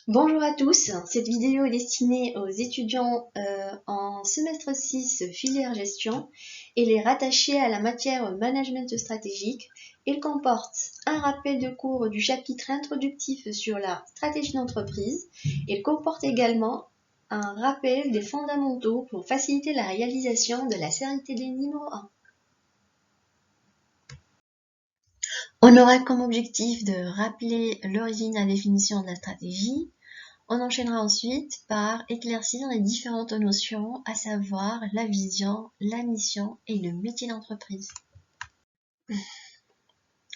Bonjour à tous, cette vidéo est destinée aux étudiants en semestre 6 filière gestion. Elle est rattachée à la matière management stratégique. Elle comporte un rappel de cours du chapitre introductif sur la stratégie d'entreprise. Elle comporte également un rappel des fondamentaux pour faciliter la réalisation de la série TD numéro 1. On aura comme objectif de rappeler l'origine et la définition de la stratégie. On enchaînera ensuite par éclaircir les différentes notions, à savoir la vision, la mission et le métier d'entreprise.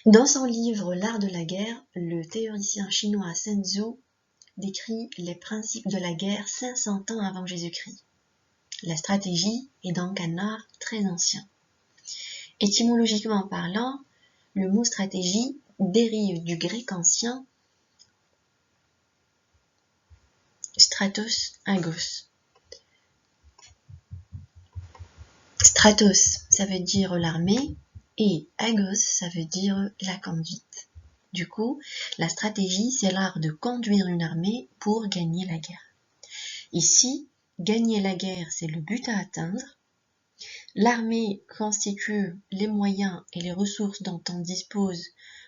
Dans son livre L'art de la guerre, le théoricien chinois Sun Tzu décrit les principes de la guerre 500 ans avant Jésus-Christ. La stratégie est donc un art très ancien. Étymologiquement parlant, le mot stratégie dérive du grec ancien stratos agos. Stratos, ça veut dire l'armée, et agos, ça veut dire la conduite. Du coup, la stratégie, c'est l'art de conduire une armée pour gagner la guerre. Ici, gagner la guerre, c'est le but à atteindre. L'armée constitue les moyens et les ressources dont on dispose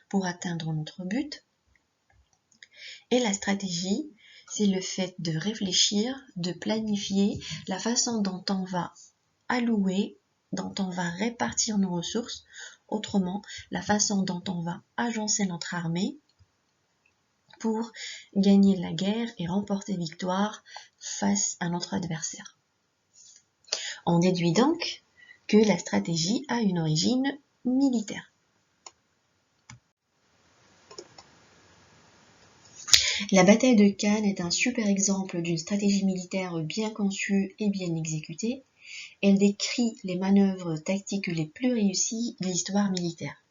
pour atteindre notre but. Et la stratégie, c'est le fait de réfléchir, de planifier la façon dont on va allouer, dont on va répartir nos ressources, autrement, la façon dont on va agencer notre armée pour gagner la guerre et remporter victoire face à notre adversaire. On déduit donc que la stratégie a une origine militaire. La bataille de Cannes est un super exemple d'une stratégie militaire bien conçue et bien exécutée. Elle décrit les manœuvres tactiques les plus réussies de l'histoire militaire.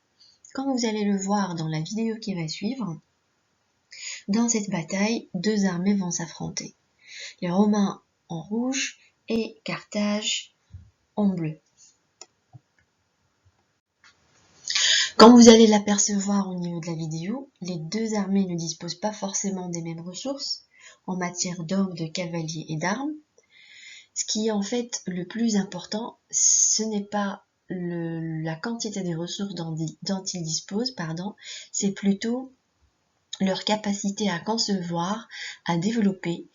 Comme vous allez le voir dans la vidéo qui va suivre, dans cette bataille, deux armées vont s'affronter. Les Romains en rouge et Carthage en bleu. Comme vous allez l'apercevoir au niveau de la vidéo, les deux armées ne disposent pas forcément des mêmes ressources en matière d'hommes, de cavaliers et d'armes. Ce qui est en fait le plus important, ce n'est pas la quantité des ressources dont ils disposent, c'est plutôt leur capacité à concevoir, à développer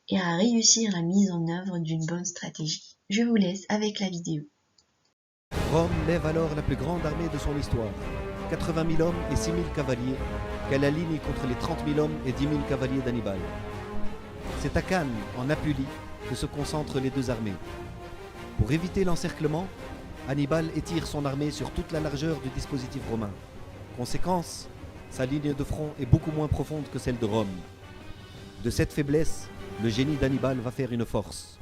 et à réussir la mise en œuvre d'une bonne stratégie. Je vous laisse avec la vidéo. Rome lève alors la plus grande armée de son histoire, 80 000 hommes et 6 000 cavaliers, qu'elle aligne contre les 30 000 hommes et 10 000 cavaliers d'Hannibal. C'est à Cannes, en Apulie, que se concentrent les deux armées. Pour éviter l'encerclement, Hannibal étire son armée sur toute la largeur du dispositif romain. Conséquence, sa ligne de front est beaucoup moins profonde que celle de Rome. De cette faiblesse, le génie d'Hannibal va faire une force.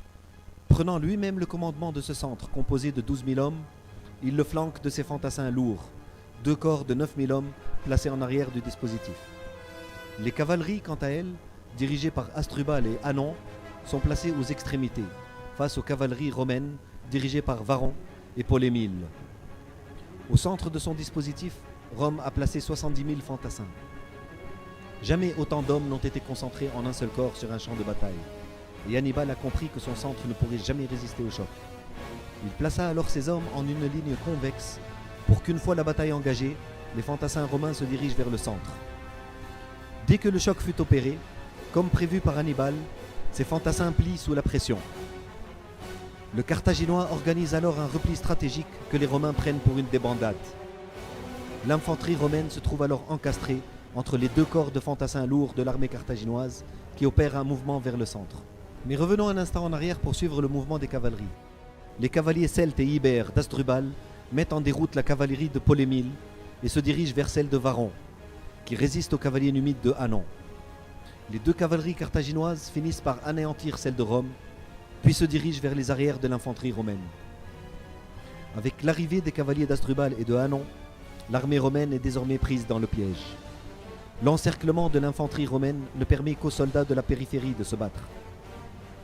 Prenant lui-même le commandement de ce centre composé de 12 000 hommes, il le flanque de ses fantassins lourds, 2 corps de 9 000 hommes placés en arrière du dispositif. Les cavaleries, quant à elles, dirigées par Hasdrubal et Hannon, sont placées aux extrémités, face aux cavaleries romaines dirigées par Varron et Paul-Émile. Au centre de son dispositif, Rome a placé 70 000 fantassins. Jamais autant d'hommes n'ont été concentrés en un seul corps sur un champ de bataille, et Hannibal a compris que son centre ne pourrait jamais résister au choc. Il plaça alors ses hommes en une ligne convexe pour qu'une fois la bataille engagée, les fantassins romains se dirigent vers le centre. Dès que le choc fut opéré, comme prévu par Hannibal, ces fantassins plient sous la pression. Le Carthaginois organise alors un repli stratégique que les Romains prennent pour une débandade. L'infanterie romaine se trouve alors encastrée entre les 2 corps de fantassins lourds de l'armée carthaginoise qui opèrent un mouvement vers le centre. Mais revenons un instant en arrière pour suivre le mouvement des cavaleries. Les cavaliers celtes et ibères d'Hasdrubal mettent en déroute la cavalerie de Paul-Émile et se dirigent vers celle de Varron, qui résiste aux cavaliers numides de Hannon. Les 2 cavaleries carthaginoises finissent par anéantir celle de Rome, puis se dirigent vers les arrières de l'infanterie romaine. Avec l'arrivée des cavaliers d'Hasdrubal et de Hannon, l'armée romaine est désormais prise dans le piège. L'encerclement de l'infanterie romaine ne permet qu'aux soldats de la périphérie de se battre.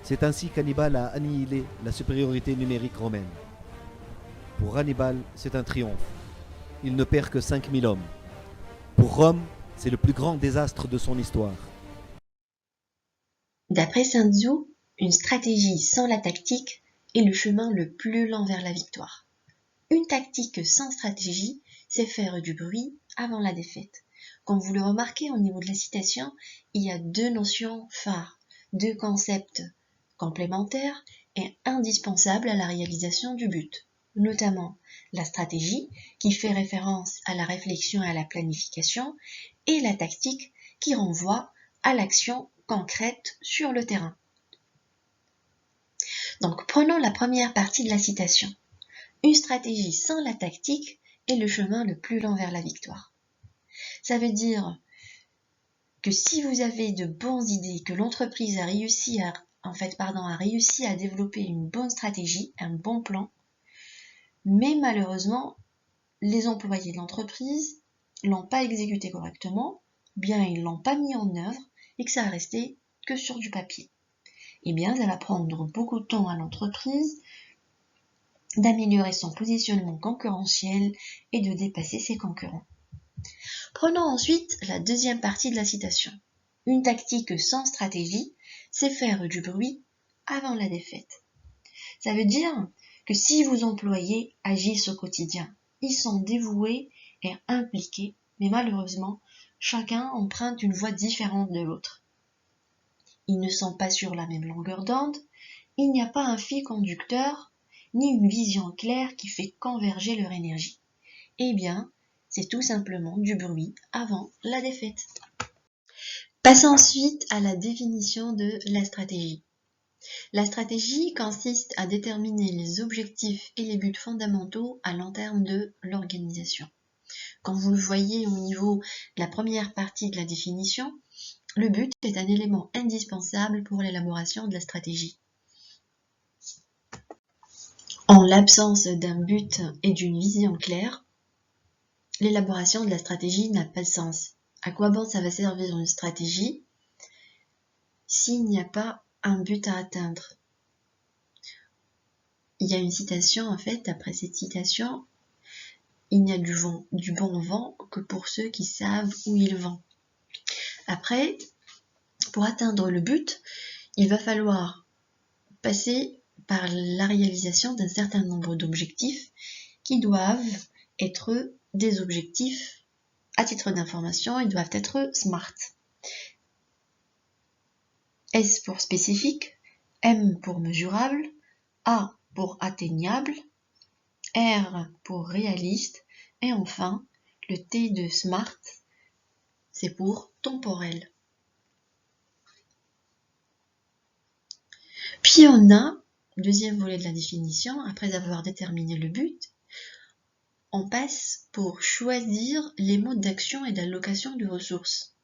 C'est ainsi qu'Hannibal a annihilé la supériorité numérique romaine. Pour Hannibal, c'est un triomphe. Il ne perd que 5 000 hommes. Pour Rome, c'est le plus grand désastre de son histoire. D'après Sun Tzu, une stratégie sans la tactique est le chemin le plus lent vers la victoire. Une tactique sans stratégie, c'est faire du bruit avant la défaite. Comme vous le remarquez au niveau de la citation, il y a deux notions phares, deux concepts complémentaires et indispensables à la réalisation du but, notamment la stratégie qui fait référence à la réflexion et à la planification et la tactique qui renvoie à l'action concrète sur le terrain. Donc prenons la première partie de la citation. Une stratégie sans la tactique est le chemin le plus lent vers la victoire. Ça veut dire que si vous avez de bonnes idées, que l'entreprise a réussi à développer une bonne stratégie, un bon plan, mais malheureusement, les employés de l'entreprise l'ont pas exécuté correctement, bien ils l'ont pas mis en œuvre et que ça a resté que sur du papier. Eh bien, ça va prendre beaucoup de temps à l'entreprise d'améliorer son positionnement concurrentiel et de dépasser ses concurrents. Prenons ensuite la deuxième partie de la citation. Une tactique sans stratégie, c'est faire du bruit avant la défaite. Ça veut dire que si vos employés agissent au quotidien, ils sont dévoués et impliqués, mais malheureusement, chacun emprunte une voie différente de l'autre. Ils ne sont pas sur la même longueur d'onde, il n'y a pas un fil conducteur, ni une vision claire qui fait converger leur énergie. Eh bien, c'est tout simplement du bruit avant la défaite. Passons ensuite à la définition de la stratégie. La stratégie consiste à déterminer les objectifs et les buts fondamentaux à long terme de l'organisation. Comme vous le voyez au niveau de la première partie de la définition, le but est un élément indispensable pour l'élaboration de la stratégie. En l'absence d'un but et d'une vision claire, l'élaboration de la stratégie n'a pas de sens. À quoi bon ça va servir une stratégie s'il n'y a pas un but à atteindre? Il y a une citation en fait, après cette citation, il n'y a du bon vent que pour ceux qui savent où ils vont. Après, pour atteindre le but, il va falloir passer par la réalisation d'un certain nombre d'objectifs qui doivent être des objectifs, à titre d'information, ils doivent être SMART. S pour spécifique, M pour mesurable, A pour atteignable, R pour réaliste, et enfin, le T de SMART, c'est pour temporel. Puis on a, deuxième volet de la définition, après avoir déterminé le but, on passe pour choisir les modes d'action et d'allocation de ressources.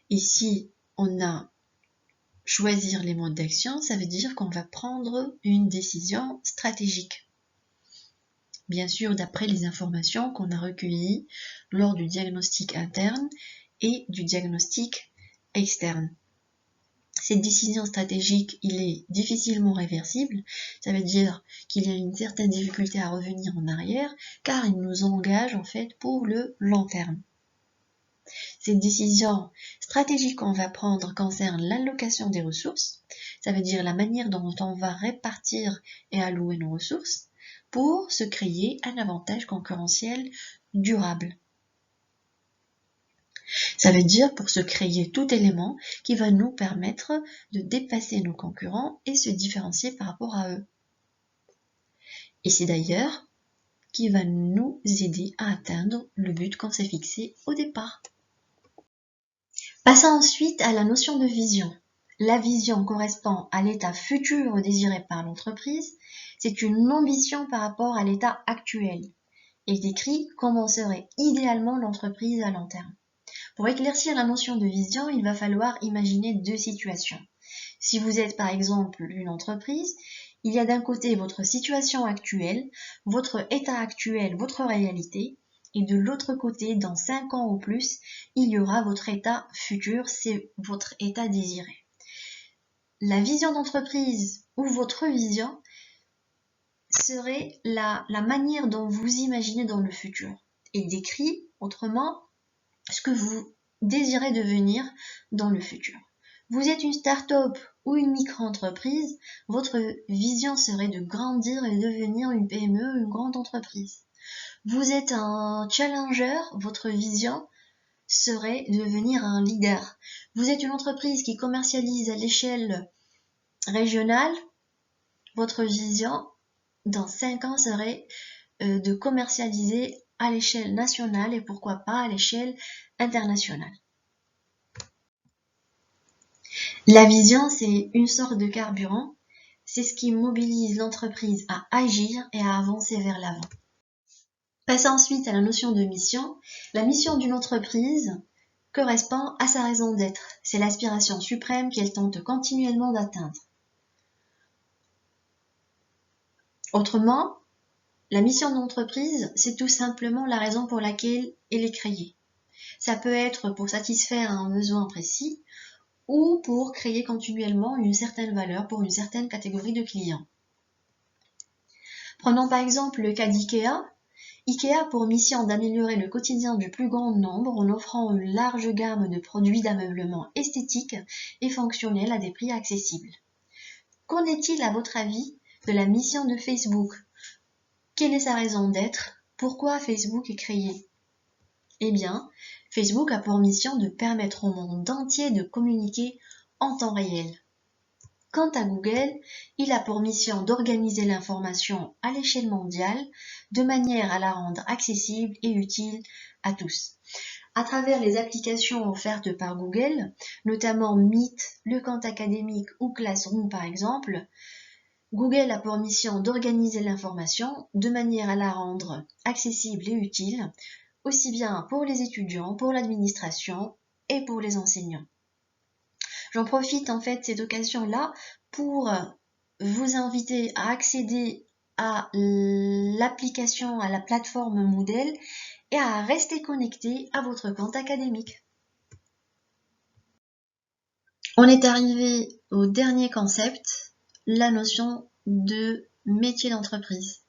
Ici, on a choisir les modes d'action, ça veut dire qu'on va prendre une décision stratégique. Bien sûr, d'après les informations qu'on a recueillies lors du diagnostic interne et du diagnostic externe. Cette décision stratégique, il est difficilement réversible, ça veut dire qu'il y a une certaine difficulté à revenir en arrière, car il nous engage en fait pour le long terme. Cette décision stratégique qu'on va prendre concerne l'allocation des ressources, ça veut dire la manière dont on va répartir et allouer nos ressources pour se créer un avantage concurrentiel durable. Ça veut dire pour se créer tout élément qui va nous permettre de dépasser nos concurrents et se différencier par rapport à eux. Et c'est d'ailleurs qui va nous aider à atteindre le but qu'on s'est fixé au départ. Passons ensuite à la notion de vision. La vision correspond à l'état futur désiré par l'entreprise. C'est une ambition par rapport à l'état actuel et décrit comment serait idéalement l'entreprise à long terme. Pour éclaircir la notion de vision, il va falloir imaginer deux situations. Si vous êtes par exemple une entreprise, il y a d'un côté votre situation actuelle, votre état actuel, votre réalité, et de l'autre côté, dans 5 ans ou plus, il y aura votre état futur, c'est votre état désiré. La vision d'entreprise ou votre vision serait la manière dont vous imaginez dans le futur et décrit autrement ce que vous désirez devenir dans le futur. Vous êtes une start-up ou une micro-entreprise, votre vision serait de grandir et devenir une PME, une grande entreprise. Vous êtes un challenger, votre vision serait de devenir un leader. Vous êtes une entreprise qui commercialise à l'échelle régionale, votre vision dans 5 ans serait de commercialiser à l'échelle nationale et pourquoi pas à l'échelle internationale. La vision, c'est une sorte de carburant, c'est ce qui mobilise l'entreprise à agir et à avancer vers l'avant. Passons ensuite à la notion de mission. La mission d'une entreprise correspond à sa raison d'être. C'est l'aspiration suprême qu'elle tente continuellement d'atteindre. Autrement, la mission d'entreprise, c'est tout simplement la raison pour laquelle elle est créée. Ça peut être pour satisfaire un besoin précis ou pour créer continuellement une certaine valeur pour une certaine catégorie de clients. Prenons par exemple le cas d'IKEA. IKEA a pour mission d'améliorer le quotidien du plus grand nombre en offrant une large gamme de produits d'ameublement esthétique et fonctionnels à des prix accessibles. Qu'en est-il à votre avis de la mission de Facebook? Quelle est sa raison d'être? Pourquoi Facebook est créé? Eh bien, Facebook a pour mission de permettre au monde entier de communiquer en temps réel. Quant à Google, il a pour mission d'organiser l'information à l'échelle mondiale de manière à la rendre accessible et utile à tous. À travers les applications offertes par Google, notamment Meet, le compte académique ou Classroom par exemple, Google a pour mission d'organiser l'information de manière à la rendre accessible et utile, aussi bien pour les étudiants, pour l'administration et pour les enseignants. J'en profite en fait cette occasion-là pour vous inviter à accéder à l'application, à la plateforme Moodle et à rester connecté à votre compte académique. On est arrivé au dernier concept, la notion de métier d'entreprise.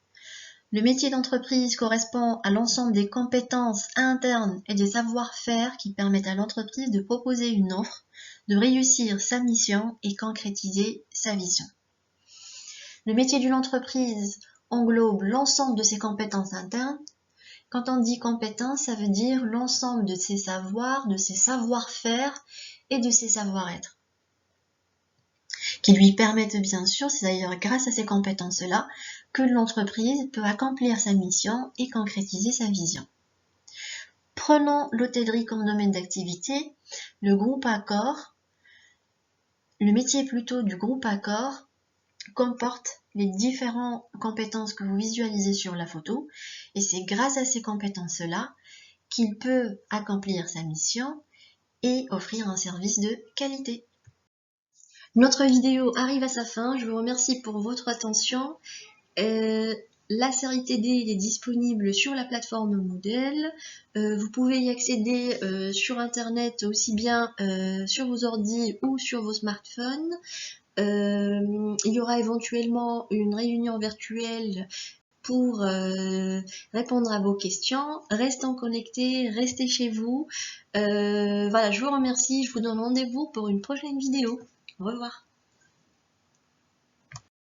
Le métier d'entreprise correspond à l'ensemble des compétences internes et des savoir-faire qui permettent à l'entreprise de proposer une offre, de réussir sa mission et concrétiser sa vision. Le métier d'une entreprise englobe l'ensemble de ses compétences internes. Quand on dit compétences, ça veut dire l'ensemble de ses savoirs, de ses savoir-faire et de ses savoir-être, qui lui permettent bien sûr, c'est d'ailleurs grâce à ces compétences-là, que l'entreprise peut accomplir sa mission et concrétiser sa vision. Prenons l'hôtellerie comme domaine d'activité, le groupe Accor, le métier plutôt du groupe Accor comporte les différentes compétences que vous visualisez sur la photo et c'est grâce à ces compétences-là qu'il peut accomplir sa mission et offrir un service de qualité. Notre vidéo arrive à sa fin, je vous remercie pour votre attention. La série TD est disponible sur la plateforme Moodle. Vous pouvez y accéder sur internet aussi bien sur vos ordi ou sur vos smartphones. Il y aura éventuellement une réunion virtuelle pour répondre à vos questions. Restons connectés, restez chez vous. Voilà, je vous remercie, je vous donne rendez-vous pour une prochaine vidéo. Au revoir.